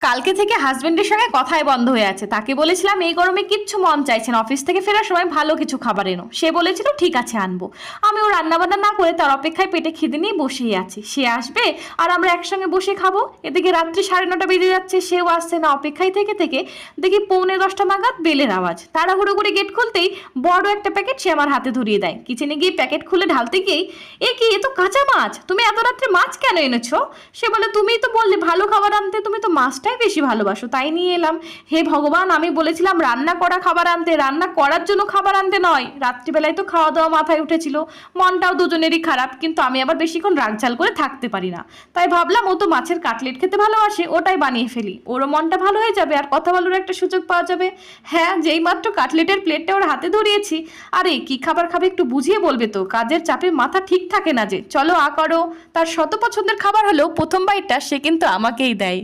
কালকে থেকে হাজবেন্ডের সঙ্গে কথাই বন্ধ হয়ে আছে। তাকে বলেছিলাম এই গরমে কিচ্ছু মন চাইছে না, অফিস থেকে ফেরার সময় ভালো কিছু খাবার এনো। সে বলেছিল ঠিক আছে আনবো। আমি ও রান্নাবান্না না করে তার অপেক্ষায় পেটে খিদে নিয়ে বসেই আছি। সে আসবে আর আমরা একসঙ্গে বসে খাবো। এদিকে রাত্রি 9:30 বেজে যাচ্ছে, সেও আসছে না। অপেক্ষায় থেকে থেকে দেখি 9:45 নাগাদ বেলের আওয়াজ। তাড়াহুড়ো করে গেট খুলতেই বড় একটা প্যাকেট সে আমার হাতে ধরিয়ে দেয়। কিচেনে গিয়ে প্যাকেট খুলে ঢালতে গিয়েই এ কি, এ তো কাঁচা মাছ, তুমি এত রাত্রে মাছ কেন এনেছো? সে বলে তুমিই তো বললে ভালো খাবার আনতে, তুমি তো মাছটাই বেশি ভালোবাসো, তাই নিয়ে এলাম। হে ভগবান, আমি বলেছিলাম রান্না করা খাবার আনতে, রান্না করার জন্য খাবার আনতে নয়। রাত্রিবেলায় তো খাওয়া দাওয়া মাথায় উঠেছিল, মনটাও দুজনেরই খারাপ, কিন্তু আমি আবার বেশিক্ষণ রাগঝাল করে থাকতে পারি না। তাই ভাবলাম ও তো মাছের কাটলেট খেতে ভালোবাসে, ওটাই বানিয়ে ফেলি, ওরও মনটা ভালো হয়ে যাবে আর কথা বলার একটা সুযোগ পাওয়া যাবে। হ্যাঁ, যেই মাত্র কাটলেটের প্লেটটা ওর হাতে ধরিয়েছি, আরে কি খাবার খাবে একটু বুঝিয়ে বলবে তো, কাজের চাপে মাথা ঠিক থাকে না যে। চলো করো। তার শত পছন্দের খাবার হলেও প্রথম বাইটটা সে কিন্তু আমাকেই দেয়।